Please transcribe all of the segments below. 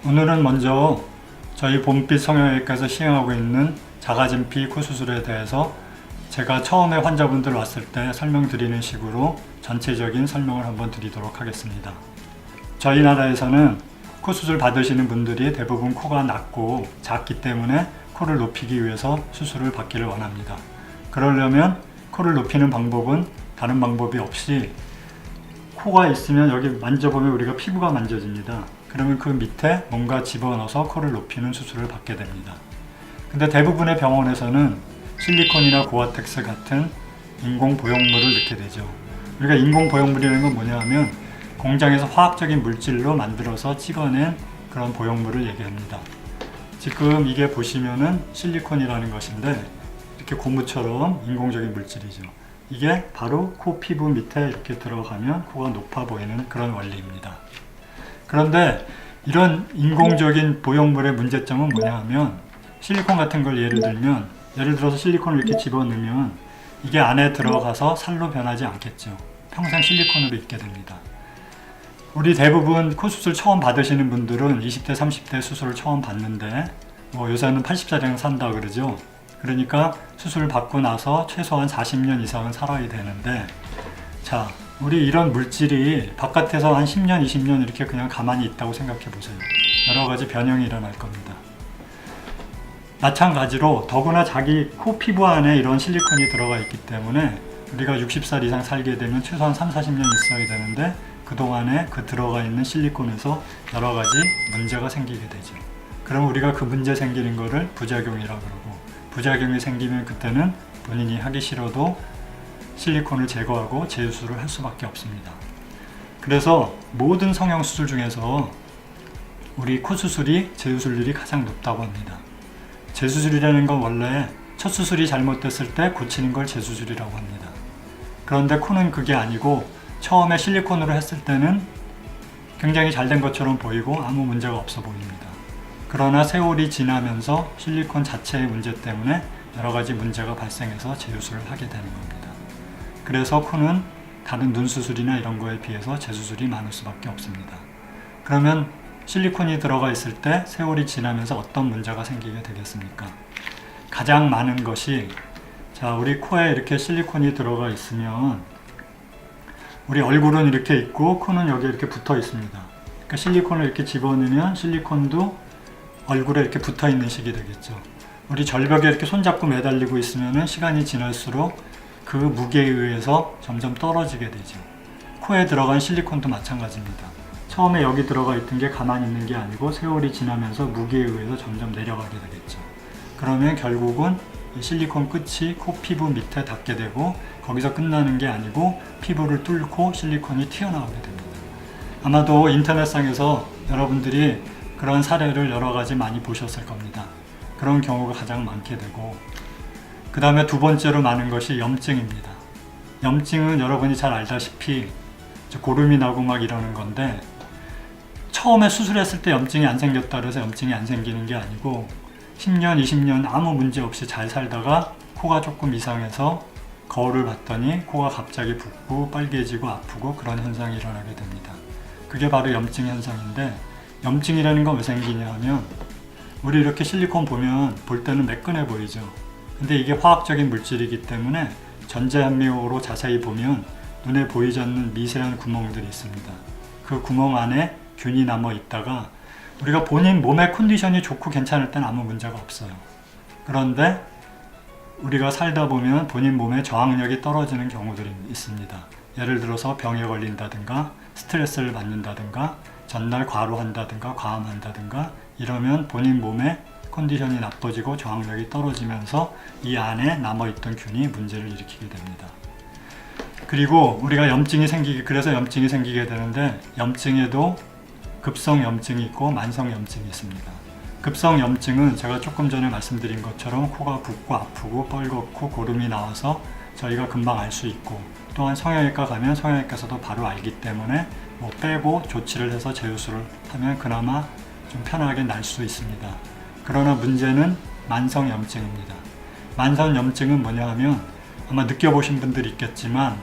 오늘은 먼저 저희 봄빛 성형외과에서 시행하고 있는 자가진피 코 수술에 대해서 제가 처음에 환자분들 왔을 때 설명드리는 식으로 전체적인 설명을 한번 드리도록 하겠습니다. 저희 나라에서는 코 수술 받으시는 분들이 대부분 코가 낮고 작기 때문에 코를 높이기 위해서 수술을 받기를 원합니다. 그러려면 코를 높이는 방법은 다른 방법이 없이 코가 있으면 여기 만져보면 우리가 피부가 만져집니다. 그러면 그 밑에 뭔가 집어넣어서 코를 높이는 수술을 받게 됩니다. 근데 대부분의 병원에서는 실리콘이나 고아텍스 같은 인공 보형물을 넣게 되죠. 우리가 인공 보형물이라는 건 뭐냐 하면 공장에서 화학적인 물질로 만들어서 찍어낸 그런 보형물을 얘기합니다. 지금 이게 보시면은 실리콘이라는 것인데 이렇게 고무처럼 인공적인 물질이죠. 이게 바로 코 피부 밑에 이렇게 들어가면 코가 높아 보이는 그런 원리입니다. 그런데 이런 인공적인 보형물의 문제점은 뭐냐 하면 실리콘 같은 걸 예를 들어서 실리콘을 이렇게 집어넣으면 이게 안에 들어가서 살로 변하지 않겠죠. 평생 실리콘으로 있게 됩니다. 우리 대부분 코 수술 처음 받으시는 분들은 20대 30대 수술을 처음 받는데 요새는 80살이랑 산다 그러죠. 그러니까 수술을 받고 나서 최소한 40년 이상은 살아야 되는데, 자, 우리 이런 물질이 바깥에서 한 10년, 20년 이렇게 그냥 가만히 있다고 생각해 보세요. 여러 가지 변형이 일어날 겁니다. 마찬가지로 더구나 자기 코 피부 안에 이런 실리콘이 들어가 있기 때문에 우리가 60살 이상 살게 되면 최소한 3, 40년 있어야 되는데 그동안에 그 들어가 있는 실리콘에서 여러 가지 문제가 생기게 되죠. 그럼 우리가 그 문제 생기는 거를 부작용이라고 그러고, 부작용이 생기면 그때는 본인이 하기 싫어도 실리콘을 제거하고 재수술을 할 수밖에 없습니다. 그래서 모든 성형수술 중에서 우리 코 수술이 재수술률이 가장 높다고 합니다. 재수술이라는 건 원래 첫 수술이 잘못됐을 때 고치는 걸 재수술이라고 합니다. 그런데 코는 그게 아니고 처음에 실리콘으로 했을 때는 굉장히 잘된 것처럼 보이고 아무 문제가 없어 보입니다. 그러나 세월이 지나면서 실리콘 자체의 문제 때문에 여러 가지 문제가 발생해서 재수술을 하게 되는 겁니다. 그래서 코는 다른 눈 수술이나 이런 거에 비해서 재수술이 많을 수밖에 없습니다. 그러면 실리콘이 들어가 있을 때 세월이 지나면서 어떤 문제가 생기게 되겠습니까? 가장 많은 것이, 자, 우리 코에 이렇게 실리콘이 들어가 있으면 우리 얼굴은 이렇게 있고 코는 여기 이렇게 붙어 있습니다. 그러니까 실리콘을 이렇게 집어넣으면 실리콘도 얼굴에 이렇게 붙어 있는 식이 되겠죠. 우리 절벽에 이렇게 손잡고 매달리고 있으면 시간이 지날수록 그 무게에 의해서 점점 떨어지게 되죠. 코에 들어간 실리콘도 마찬가지입니다. 처음에 여기 들어가 있던 게 가만히 있는 게 아니고 세월이 지나면서 무게에 의해서 점점 내려가게 되겠죠. 그러면 결국은 이 실리콘 끝이 코 피부 밑에 닿게 되고 거기서 끝나는 게 아니고 피부를 뚫고 실리콘이 튀어나오게 됩니다. 아마도 인터넷상에서 여러분들이 그런 사례를 여러 가지 많이 보셨을 겁니다. 그런 경우가 가장 많게 되고, 그 다음에 두 번째로 많은 것이 염증입니다. 염증은 여러분이 잘 알다시피 고름이 나고 막 이러는 건데, 처음에 수술했을 때 염증이 안 생겼다 그래서 염증이 안 생기는 게 아니고 10년, 20년 아무 문제 없이 잘 살다가 코가 조금 이상해서 거울을 봤더니 코가 갑자기 붓고 빨개지고 아프고 그런 현상이 일어나게 됩니다. 그게 바로 염증 현상인데, 염증이라는 건 왜 생기냐 하면 우리 이렇게 실리콘 보면 볼 때는 매끈해 보이죠. 근데 이게 화학적인 물질이기 때문에 전자현미호로 자세히 보면 눈에 보이지 않는 미세한 구멍들이 있습니다. 그 구멍 안에 균이 남아 있다가 우리가 본인 몸의 컨디션이 좋고 괜찮을 땐 아무 문제가 없어요. 그런데 우리가 살다 보면 본인 몸의 저항력이 떨어지는 경우들이 있습니다. 예를 들어서 병에 걸린다든가 스트레스를 받는다든가 전날 과로한다든가 과음한다든가 이러면 본인 몸의 컨디션이 나빠지고 저항력이 떨어지면서 이 안에 남아있던 균이 문제를 일으키게 됩니다. 그리고 우리가 그래서 염증이 생기게 되는데, 염증에도 급성 염증이 있고 만성 염증이 있습니다. 급성 염증은 제가 조금 전에 말씀드린 것처럼 코가 붓고 아프고 뻘겋고 고름이 나와서 저희가 금방 알 수 있고, 또한 성형외과 가면 성형외과에서도 바로 알기 때문에 뭐 빼고 조치를 해서 재수술을 하면 그나마 좀 편하게 날 수 있습니다. 그러나 문제는 만성염증입니다. 만성염증은 뭐냐 하면 아마 느껴보신 분들이 있겠지만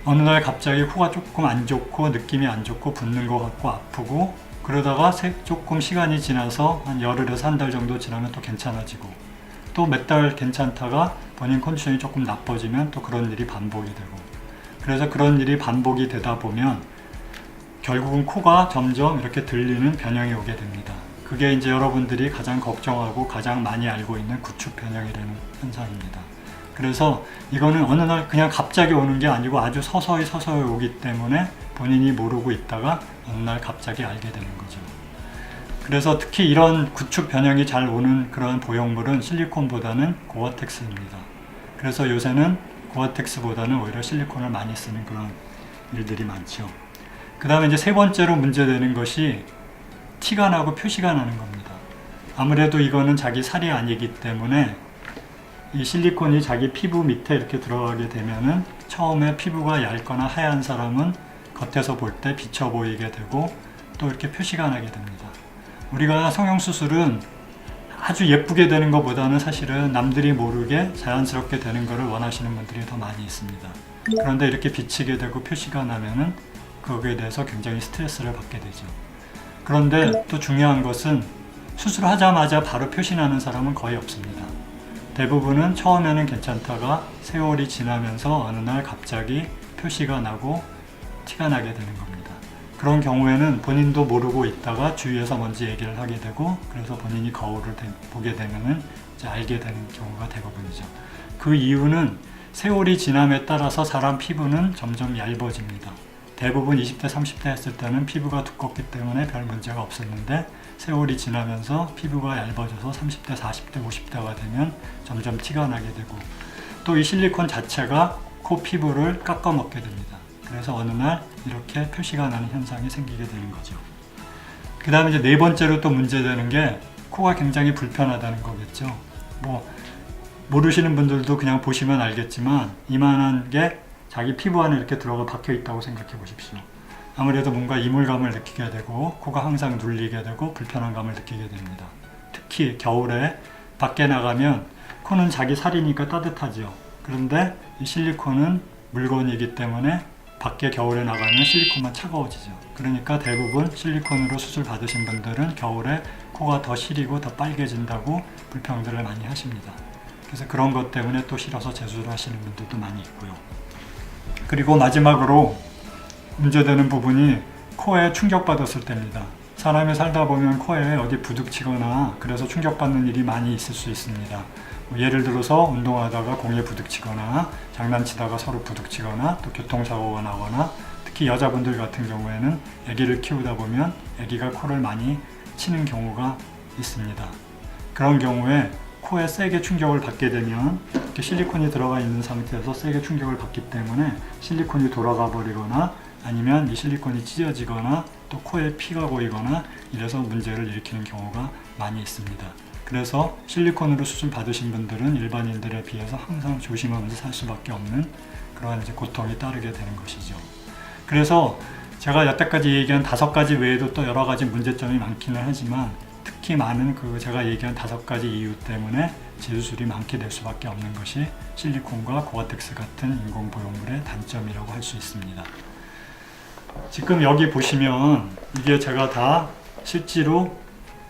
어느 날 갑자기 코가 조금 안 좋고 느낌이 안 좋고 붓는 것 같고 아프고 그러다가 조금 시간이 지나서 한 열흘에서 한 달 정도 지나면 또 괜찮아지고 또 몇 달 괜찮다가 본인 컨디션이 조금 나빠지면 또 그런 일이 반복이 되고 그래서 그런 일이 반복이 되다 보면 결국은 코가 점점 이렇게 들리는 변형이 오게 됩니다. 그게 이제 여러분들이 가장 걱정하고 가장 많이 알고 있는 구축 변형이라는 현상입니다. 그래서 이거는 어느 날 그냥 갑자기 오는 게 아니고 아주 서서히 오기 때문에 본인이 모르고 있다가 어느 날 갑자기 알게 되는 거죠. 그래서 특히 이런 구축 변형이 잘 오는 그런 보형물은 실리콘보다는 고어텍스입니다. 그래서 요새는 고어텍스보다는 오히려 실리콘을 많이 쓰는 그런 일들이 많죠. 그 다음에 이제 세 번째로 문제되는 것이 티가 나고 표시가 나는 겁니다. 아무래도 이거는 자기 살이 아니기 때문에 이 실리콘이 자기 피부 밑에 이렇게 들어가게 되면은 처음에 피부가 얇거나 하얀 사람은 겉에서 볼 때 비쳐 보이게 되고 또 이렇게 표시가 나게 됩니다. 우리가 성형수술은 아주 예쁘게 되는 것보다는 사실은 남들이 모르게 자연스럽게 되는 것을 원하시는 분들이 더 많이 있습니다. 그런데 이렇게 비치게 되고 표시가 나면은 거기에 대해서 굉장히 스트레스를 받게 되죠. 그런데 또 중요한 것은 수술하자마자 바로 표시 나는 사람은 거의 없습니다. 대부분은 처음에는 괜찮다가 세월이 지나면서 어느 날 갑자기 표시가 나고 티가 나게 되는 겁니다. 그런 경우에는 본인도 모르고 있다가 주위에서 먼저 얘기를 하게 되고 그래서 본인이 거울을 보게 되면은 이제 알게 되는 경우가 대부분이죠. 그 이유는 세월이 지남에 따라서 사람 피부는 점점 얇아집니다. 대부분 20대, 30대 했을 때는 피부가 두껍기 때문에 별 문제가 없었는데 세월이 지나면서 피부가 얇아져서 30대, 40대, 50대가 되면 점점 티가 나게 되고 또 이 실리콘 자체가 코 피부를 깎아먹게 됩니다. 그래서 어느 날 이렇게 표시가 나는 현상이 생기게 되는 거죠. 그 다음에 이제 네 번째로 또 문제되는 게 코가 굉장히 불편하다는 거겠죠. 뭐 모르시는 분들도 그냥 보시면 알겠지만 이만한 게 자기 피부 안에 이렇게 들어가 박혀 있다고 생각해 보십시오. 아무래도 뭔가 이물감을 느끼게 되고 코가 항상 눌리게 되고 불편한 감을 느끼게 됩니다. 특히 겨울에 밖에 나가면 코는 자기 살이니까 따뜻하죠. 그런데 이 실리콘은 물건이기 때문에 밖에 겨울에 나가면 실리콘만 차가워지죠. 그러니까 대부분 실리콘으로 수술 받으신 분들은 겨울에 코가 더 시리고 더 빨개진다고 불평들을 많이 하십니다. 그래서 그런 것 때문에 또 싫어서 재수술을 하시는 분들도 많이 있고요. 그리고 마지막으로 문제되는 부분이 코에 충격받았을 때입니다. 사람이 살다 보면 코에 어디 부딪히거나 그래서 충격받는 일이 많이 있을 수 있습니다. 예를 들어서 운동하다가 공에 부딪히거나 장난치다가 서로 부딪히거나 또 교통사고가 나거나 특히 여자분들 같은 경우에는 아기를 키우다 보면 아기가 코를 많이 치는 경우가 있습니다. 그런 경우에 코에 세게 충격을 받게 되면 이렇게 실리콘이 들어가 있는 상태에서 세게 충격을 받기 때문에 실리콘이 돌아가 버리거나 아니면 이 실리콘이 찢어지거나 또 코에 피가 고이거나 이래서 문제를 일으키는 경우가 많이 있습니다. 그래서 실리콘으로 수술 받으신 분들은 일반인들에 비해서 항상 조심하면서 살 수밖에 없는 그러한 이제 고통이 따르게 되는 것이죠. 그래서 제가 여태까지 얘기한 5가지 외에도 또 여러 가지 문제점이 많기는 하지만 특히 많은 제가 얘기한 5가지 이유 때문에 재수술이 많게 될 수밖에 없는 것이 실리콘과 고어텍스 같은 인공 보형물의 단점이라고 할 수 있습니다. 지금 여기 보시면 이게 제가 다 실제로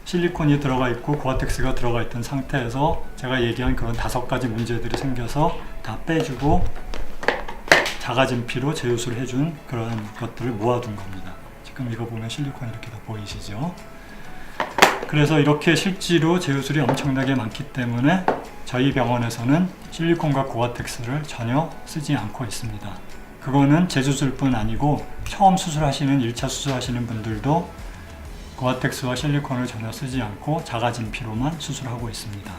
실리콘이 들어가 있고 고어텍스가 들어가 있던 상태에서 제가 얘기한 그런 5가지 문제들이 생겨서 다 빼주고 작아진 피로 재수술을 해준 그런 것들을 모아둔 겁니다. 지금 이거 보면 실리콘이 이렇게 다 보이시죠? 그래서 이렇게 실제로 재수술이 엄청나게 많기 때문에 저희 병원에서는 실리콘과 고어텍스를 전혀 쓰지 않고 있습니다. 그거는 재수술뿐 아니고 처음 수술하시는 1차 수술하시는 분들도 고어텍스와 실리콘을 전혀 쓰지 않고 작아진 피로만 수술하고 있습니다.